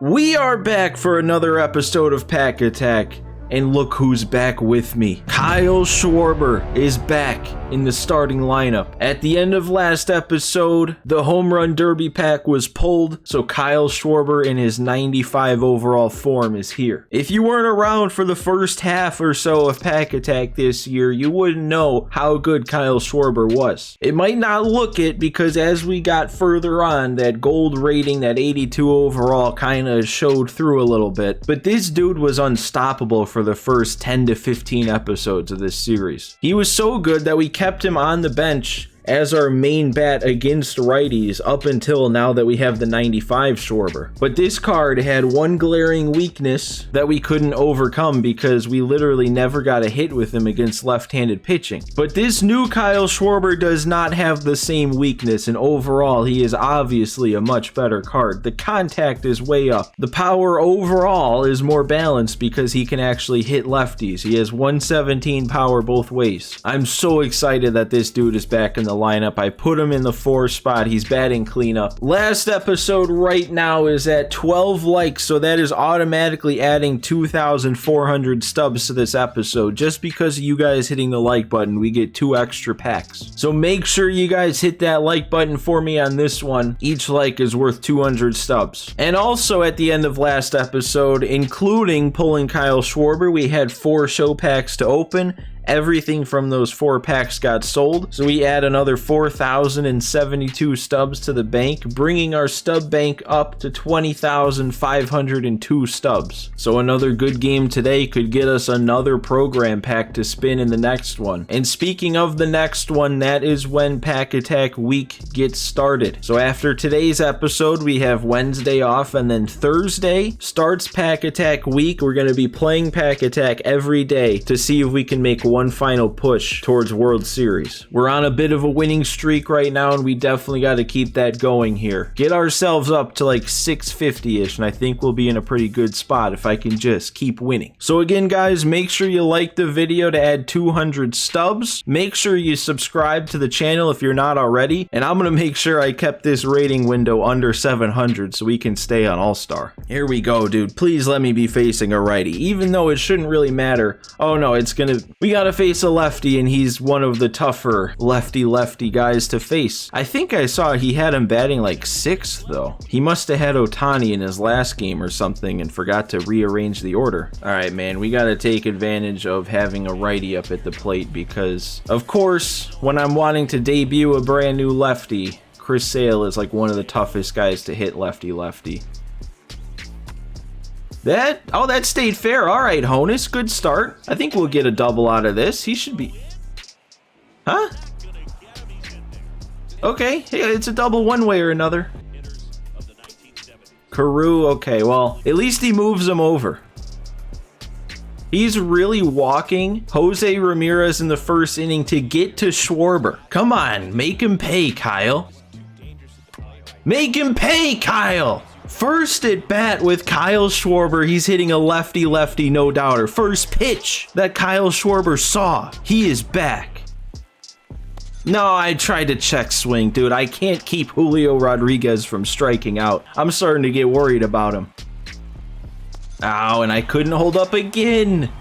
We are back for another episode of Pack Attack, and look who's back with me. Kyle Schwarber is back in the starting lineup. At the end of last episode, the home run derby pack was pulled, so Kyle Schwarber in his 95 overall form is here. If you weren't around for the first half or so of Pack Attack this year, you wouldn't know how good Kyle Schwarber was. It might not look it because as we got further on, that gold rating, that 82 overall, kind of showed through a little bit. But this dude was unstoppable for the first 10 to 15 episodes of this series. He was so good that we kept him on the bench as our main bat against righties up until now that we have the 95 Schwarber. But this card had one glaring weakness that we couldn't overcome because we literally never got a hit with him against left-handed pitching. But this new Kyle Schwarber does not have the same weakness, and overall he is obviously a much better card. The contact is way up. The power overall is more balanced because he can actually hit lefties. He has 117 power both ways. I'm so excited that this dude is back in the lineup. I put him in the 4 spot. He's batting cleanup. Last episode right now is at 12 likes, so that is automatically adding 2,400 stubs to this episode. Just because of you guys hitting the like button, we get 2 extra packs. So make sure you guys hit that like button for me on this one. Each like is worth 200 stubs. And also at the end of last episode, including pulling Kyle Schwarber, we had 4 show packs to open. Everything from those 4 packs got sold, so we add another 4,072 stubs to the bank, bringing our stub bank up to 20,502 stubs. So another good game today could get us another program pack to spin in the next one. And speaking of the next one, that is when Pack Attack Week gets started. So after today's episode, we have Wednesday off, and then Thursday starts Pack Attack Week. We're going to be playing Pack Attack every day to see if we can make one final push towards World Series. We're on a bit of a winning streak right now, and we definitely got to keep that going here. Get ourselves up to like 650-ish, and I think we'll be in a pretty good spot if I can just keep winning. So again, guys, make sure you like the video to add 200 stubs. Make sure you subscribe to the channel if you're not already, and I'm going to make sure I kept this rating window under 700 so we can stay on All-Star. Here we go, dude. Please let me be facing a righty, even though it shouldn't really matter. Oh no, we gotta face a lefty, and he's one of the tougher lefty guys to face. I think I saw he had him batting like 6th though. He must have had Ohtani in his last game or something and forgot to rearrange the order. Alright man, we gotta take advantage of having a righty up at the plate because, of course, when I'm wanting to debut a brand new lefty, Chris Sale is like one of the toughest guys to hit lefty. That stayed fair. All right, Honus, good start. I think we'll get a double out of this. He should be... Huh? Okay, hey, it's a double one way or another. Carew, okay, well, at least he moves him over. He's really walking Jose Ramirez in the first inning to get to Schwarber. Come on, make him pay, Kyle. Make him pay, Kyle! First at bat with Kyle Schwarber, he's hitting a lefty, no doubter. First pitch that Kyle Schwarber saw, he is back. No, I tried to check swing, dude. I can't keep Julio Rodriguez from striking out. I'm starting to get worried about him. Ow, and I couldn't hold up again.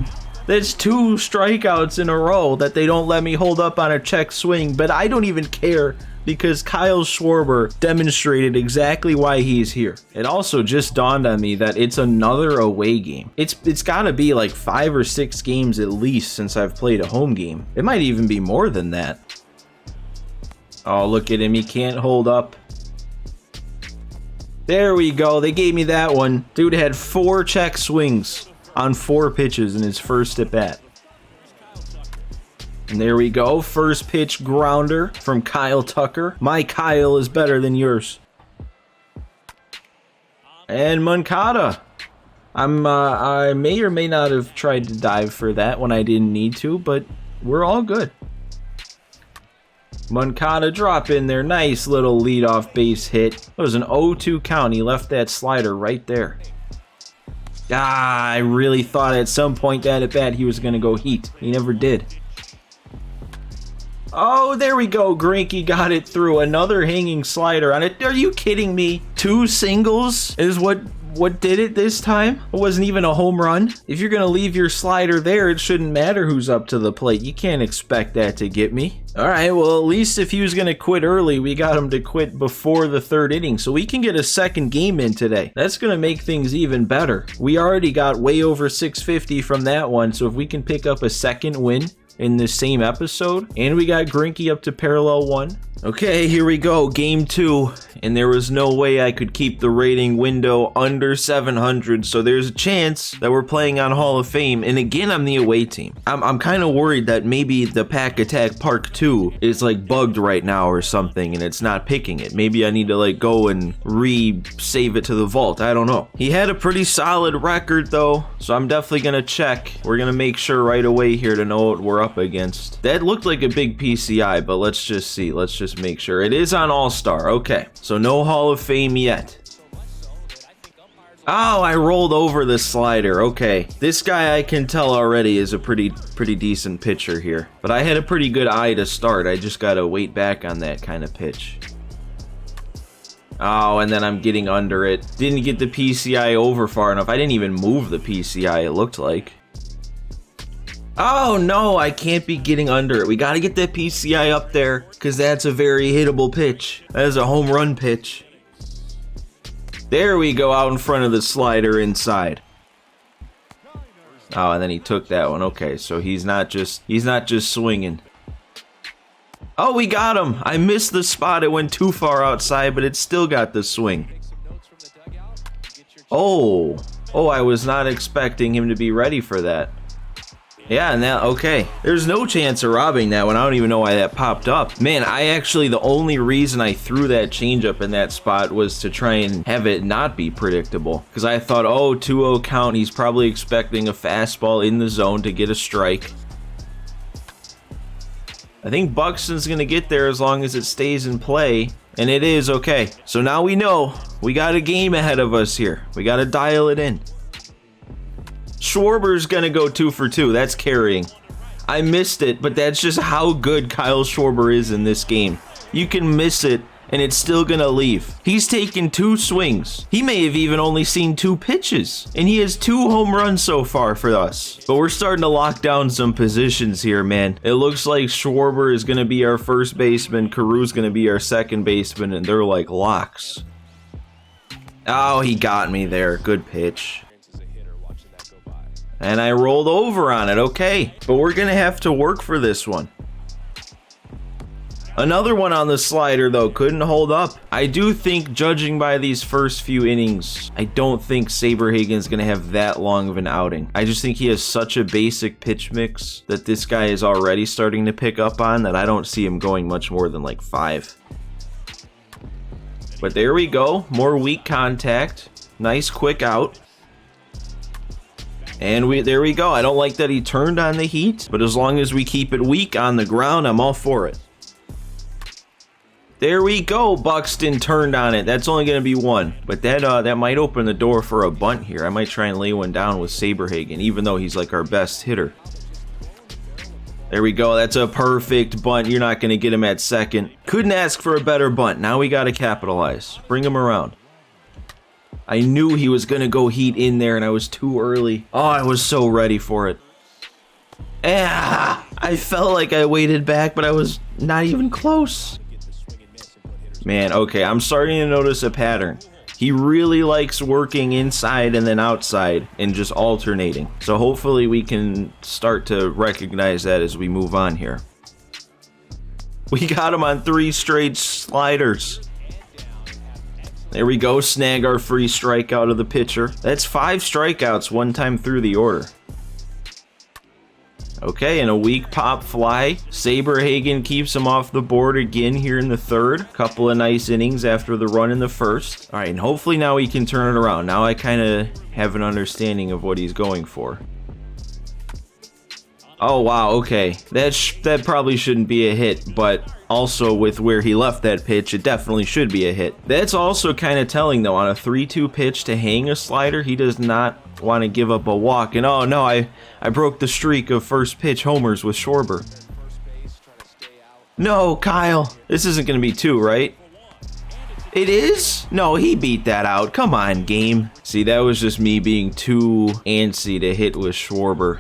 That's 2 strikeouts in a row that they don't let me hold up on a check swing, but I don't even care because Kyle Schwarber demonstrated exactly why he's here. It also just dawned on me that it's another away game. It's gotta be like 5 or 6 games at least since I've played a home game. It might even be more than that. Oh, look at him, he can't hold up. There we go, they gave me that one. Dude had 4 check swings on 4 pitches in his first at bat. And there we go, first pitch grounder from Kyle Tucker. My Kyle is better than yours. And Moncada. I may or may not have tried to dive for that when I didn't need to, but we're all good. Moncada drop in there, nice little leadoff base hit. That was an 0-2 count, he left that slider right there. I really thought at some point that at bat he was going to go heat. He never did. Oh, there we go. Greinke got it through. Another hanging slider on it. Are you kidding me? 2 singles is what what did it this time? It wasn't even a home run. If you're gonna leave your slider there, it shouldn't matter who's up to the plate. You can't expect that to get me. All right, well, at least if he was gonna quit early, we got him to quit before the third inning, so we can get a second game in today. That's gonna make things even better. We already got way over 650 from that one, so if we can pick up a second win in this same episode, and we got Grinky up to parallel 1. Okay, here we go, game 2, and there was no way I could keep the rating window under 700, so there's a chance that we're playing on Hall of Fame, and again, I'm the away team. I'm kind of worried that maybe the Pack Attack Park 2 is like bugged right now or something, and it's not picking it. Maybe I need to like go and re-save it to the vault, I don't know. He had a pretty solid record though, so I'm definitely gonna check. We're gonna make sure right away here to know what we're up against. That looked like a big PCI, but let's just see. Let's just make sure. It is on All-Star. Okay, so no Hall of Fame yet. Oh, I rolled over the slider. Okay, this guy I can tell already is a pretty decent pitcher here. But I had a pretty good eye to start. I just gotta wait back on that kind of pitch. Oh, and then I'm getting under it. Didn't get the PCI over far enough. I didn't even move the PCI, it looked like. Oh no, I can't be getting under it. We gotta get that PCI up there, because that's a very hittable pitch. That is a home run pitch. There we go, out in front of the slider inside. Oh, and then he took that one. Okay, so he's not just swinging. Oh, we got him. I missed the spot. It went too far outside, but it still got the swing. Oh, I was not expecting him to be ready for that. Yeah, and that, okay. There's no chance of robbing that one. I don't even know why that popped up. Man, the only reason I threw that changeup in that spot was to try and have it not be predictable. Because I thought, oh, 2-0 count. He's probably expecting a fastball in the zone to get a strike. I think Buxton's going to get there as long as it stays in play. And it is, okay. So now we know we got a game ahead of us here. We got to dial it in. Schwarber's gonna go 2 for 2. That's carrying. I missed it, but that's just how good Kyle Schwarber is in this game. You can miss it, and it's still gonna leave. He's taken 2 swings. He may have even only seen 2 pitches, and he has 2 home runs so far for us. But we're starting to lock down some positions here, man. It looks like Schwarber is gonna be our first baseman, Caru's gonna be our second baseman, and they're like locks. Oh, he got me there. Good pitch. And I rolled over on it, okay. But we're gonna have to work for this one. Another one on the slider, though, couldn't hold up. I do think, judging by these first few innings, I don't think Saberhagen's gonna have that long of an outing. I just think he has such a basic pitch mix that this guy is already starting to pick up on that I don't see him going much more than like 5. But there we go, more weak contact. Nice quick out. And there we go. I don't like that he turned on the heat, but as long as we keep it weak on the ground, I'm all for it. There we go. Buxton turned on it. That's only going to be 1, but that might open the door for a bunt here. I might try and lay one down with Saberhagen, even though he's like our best hitter. There we go. That's a perfect bunt. You're not going to get him at second. Couldn't ask for a better bunt. Now we got to capitalize. Bring him around. I knew he was going to go heat in there, and I was too early. Oh, I was so ready for it. I felt like I waited back, but I was not even close. Man, okay, I'm starting to notice a pattern. He really likes working inside and then outside and just alternating. So hopefully we can start to recognize that as we move on here. We got him on 3 straight sliders. There we go, snag our free strikeout of the pitcher. That's 5 strikeouts 1 time through the order. Okay, and a weak pop fly. Saberhagen keeps him off the board again here in the 3rd. Couple of nice innings after the run in the 1st. All right, and hopefully now he can turn it around. Now I kind of have an understanding of what he's going for. Oh, wow, okay. That probably shouldn't be a hit, but also with where he left that pitch, it definitely should be a hit. That's also kind of telling, though. On a 3-2 pitch to hang a slider, he does not want to give up a walk. And oh, no, I broke the streak of first pitch homers with Schwarber. No, Kyle. This isn't going to be 2, right? It is? No, he beat that out. Come on, game. See, that was just me being too antsy to hit with Schwarber.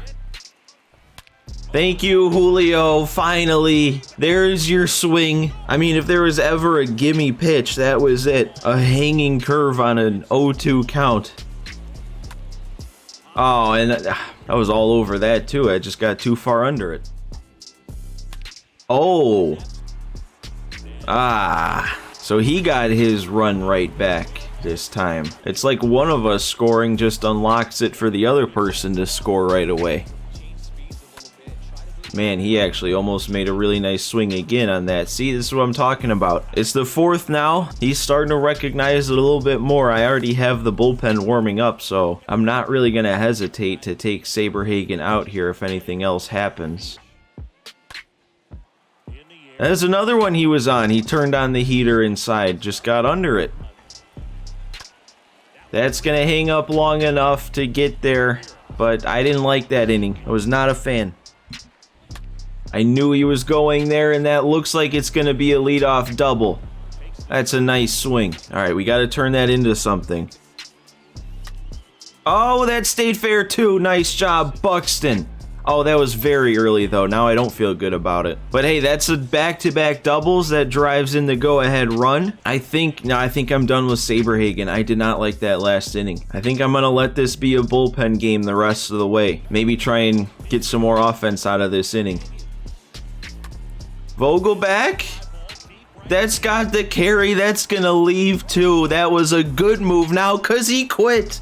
Thank you, Julio. Finally, there's your swing. I mean, if there was ever a gimme pitch, that was it. A hanging curve on an 0-2 count. Oh, and I was all over that too. I just got too far under it. Oh. Ah. So he got his run right back this time. It's like one of us scoring just unlocks it for the other person to score right away. Man, he actually almost made a really nice swing again on that. See, this is what I'm talking about. It's the fourth now. He's starting to recognize it a little bit more. I already have the bullpen warming up, so I'm not really going to hesitate to take Saberhagen out here if anything else happens. There's another one he was on. He turned on the heater inside, just got under it. That's going to hang up long enough to get there, but I didn't like that inning. I was not a fan. I knew he was going there, and that looks like it's going to be a leadoff double. That's a nice swing. All right, we got to turn that into something. Oh, that stayed fair too. Nice job, Buxton. Oh, that was very early, though. Now I don't feel good about it. But hey, that's a back-to-back doubles that drives in the go-ahead run. I think I'm done with Saberhagen. I did not like that last inning. I think I'm going to let this be a bullpen game the rest of the way. Maybe try and get some more offense out of this inning. Vogelback? That's got the carry. That's going to leave, too. That was a good move now because he quit.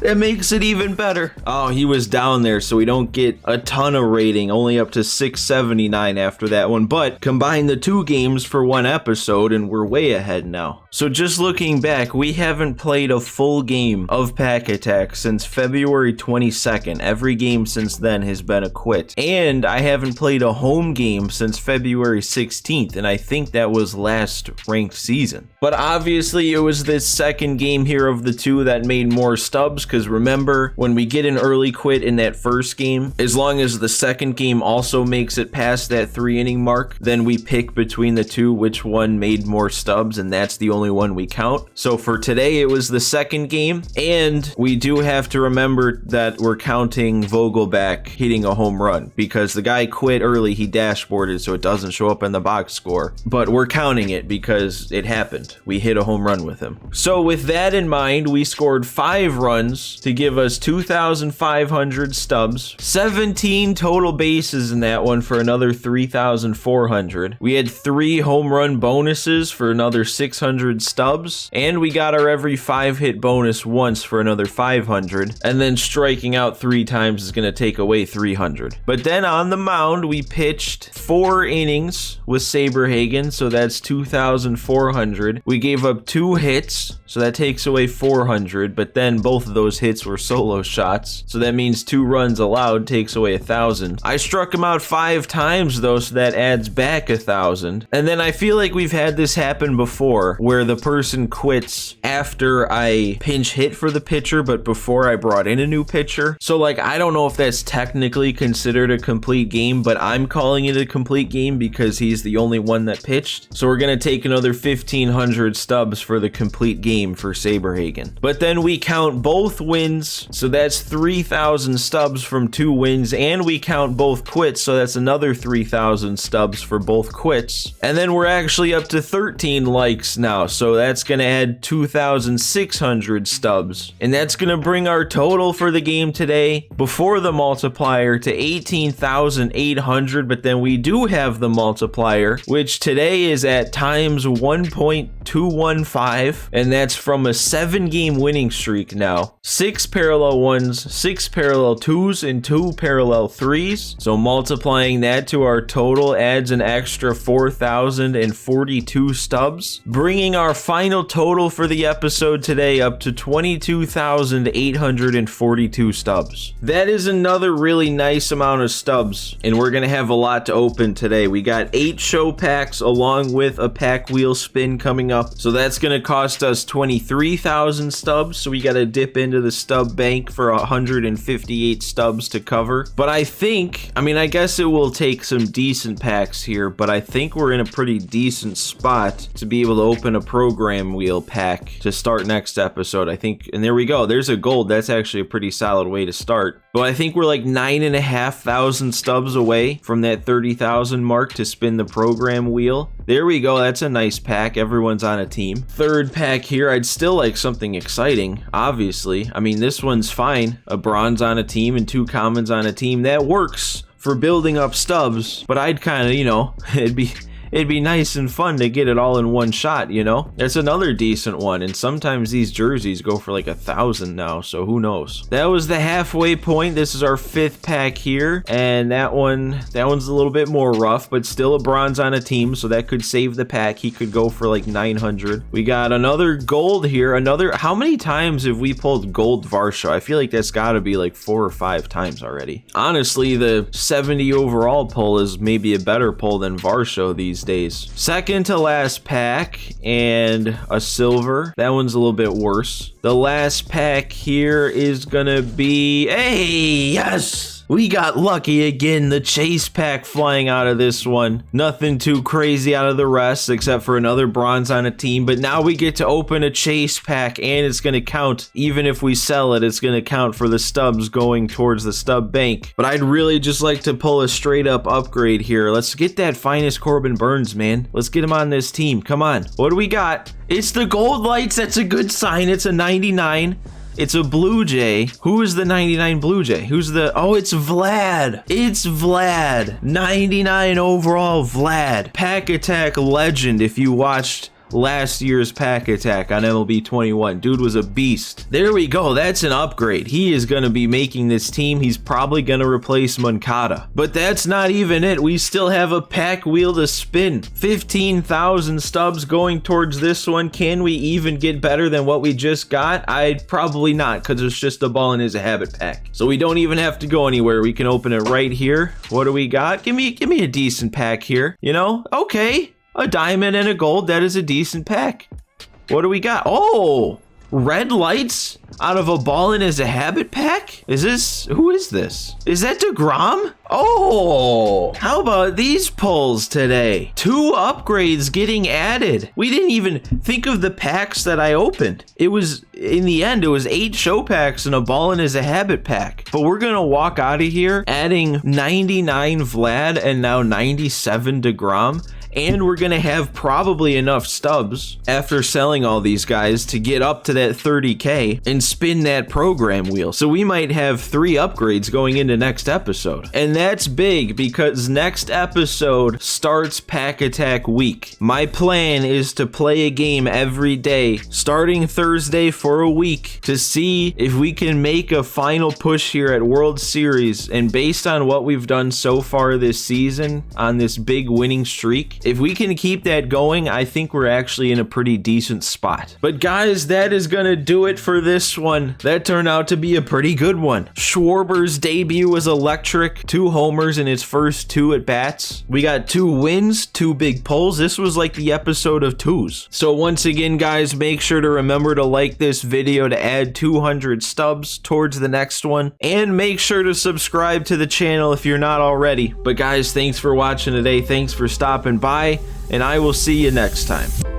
That makes it even better. Oh, he was down there, so we don't get a ton of rating, only up to 679 after that one. But combine the two games for one episode, and we're way ahead now. So just looking back, we haven't played a full game of Pack Attack since February 22nd. Every game since then has been a quit. And I haven't played a home game since February 16th, and I think that was last ranked season. But obviously, it was this second game here of the two that made more stubs, because remember, when we get an early quit in that first game, as long as the second game also makes it past that 3-inning mark, then we pick between the two which one made more stubs, and that's the only one we count. So for today, it was the second game, and we do have to remember that we're counting Vogelback hitting a home run, because the guy quit early, he dashboarded, so it doesn't show up in the box score, but we're counting it because it happened. We hit a home run with him. So with that in mind, we scored 5 runs to give us 2,500 stubs, 17 total bases in that one for another 3,400. We had 3 home run bonuses for another 600 stubs, and we got our every 5 hit bonus once for another 500, and then striking out 3 times is going to take away 300. But then on the mound, we pitched 4 innings with Saberhagen, so that's 2,400. We gave up 2 hits, so that takes away 400, but then both of those hits were solo shots, so that means 2 runs allowed takes away 1,000. I struck him out 5 times though, so that adds back 1,000. And then I feel like we've had this happen before, where the person quits after I pinch hit for the pitcher, but before I brought in a new pitcher. So like, I don't know if that's technically considered a complete game, but I'm calling it a complete game because he's the only one that pitched. So we're gonna take another 1,500 stubs for the complete game for Saberhagen. But then we count both wins, so that's 3,000 stubs from 2 wins, and we count both quits, so that's another 3,000 stubs for both quits. And then we're actually up to 13 likes now, so that's gonna add 2,600 stubs. And that's gonna bring our total for the game today, before the multiplier, to 18,800, but then we do have the multiplier, which today is at times 1.215, and that's from a 7-game winning streak now. 6 parallel 1s, 6 parallel 2s, and 2 parallel 3s. So multiplying that to our total adds an extra 4,042 stubs, bringing our final total for the episode today up to 22,842 stubs. That is another really nice amount of stubs, and we're gonna have a lot to open today. We got 8 show packs along with a pack wheel spin coming up, so that's gonna cost us 23,000 stubs, so we gotta dip into into the stub bank for 158 stubs to cover. But I think, I mean, I guess it will take some decent packs here, but I think we're in a pretty decent spot to be able to open a program wheel pack to start next episode. I think, and there we go. There's a gold. That's actually a pretty solid way to start. But I think we're like 9,500 stubs away from that 30,000 mark to spin the program wheel. There we go. That's a nice pack. Everyone's on a team. Third pack here. I'd still like something exciting, obviously. I mean, this one's fine. A bronze on a team and 2 commons on a team. That works for building up stubs. But I'd kind of, you know, it'd be nice and fun to get it all in one shot, you know? That's another decent one, and sometimes these jerseys go for like 1,000 now, so who knows? That was the halfway point. This is our 5th pack here, and that one's a little bit more rough, but still a bronze on a team, so that could save the pack. He could go for like 900. We got another gold here. How many times have we pulled gold Varsho? I feel like that's gotta be like 4 or 5 times already. Honestly, the 70 overall pull is maybe a better pull than Varsho these days. Second to last pack and a silver. That one's a little bit worse. The last pack here is gonna be, hey, yes! We got lucky again. The chase pack flying out of this one. Nothing too crazy out of the rest except for another bronze on a team. But now we get to open a chase pack and it's going to count. Even if we sell it, it's going to count for the stubs going towards the stub bank. But I'd really just like to pull a straight up upgrade here. Let's get that finest Corbin Burns, man. Let's get him on this team. Come on. What do we got? It's the gold lights. That's a good sign. It's a 99. It's a Blue Jay. Who is the 99 Blue Jay? Who's the... Oh, it's Vlad. It's Vlad. 99 overall Vlad. Pack Attack legend if you watched last year's pack attack on MLB 21. Dude was a beast. There we go. That's an upgrade. He is going to be making this team. He's probably going to replace Moncada. But that's not even it. We still have a pack wheel to spin. 15,000 stubs going towards this one. Can we even get better than what we just got? I'd probably not, because it's just a ball and is a habit pack. So we don't even have to go anywhere. We can open it right here. What do we got? Give me a decent pack here. You know? Okay. A diamond and a gold, that is a decent pack. What do we got? Oh, red lights out of a ball in as a habit pack? Who is this? Is that DeGrom? Oh, how about these pulls today? 2 upgrades getting added. We didn't even think of the packs that I opened. It was, in the end, it was 8 show packs and a ball in as a habit pack. But we're gonna walk out of here adding 99 Vlad and now 97 DeGrom. And we're going to have probably enough stubs after selling all these guys to get up to that 30K and spin that program wheel. So we might have 3 upgrades going into next episode. And that's big because next episode starts Pack Attack Week. My plan is to play a game every day starting Thursday for a week to see if we can make a final push here at World Series. And based on what we've done so far this season on this big winning streak, if we can keep that going, I think we're actually in a pretty decent spot. But guys, that is gonna do it for this one. That turned out to be a pretty good one. Schwarber's debut was electric. 2 homers in his first 2 at bats. We got 2 wins, 2 big pulls. This was like the episode of 2s. So once again, guys, make sure to remember to like this video to add 200 stubs towards the next one. And make sure to subscribe to the channel if you're not already. But guys, thanks for watching today. Thanks for stopping by. And I will see you next time.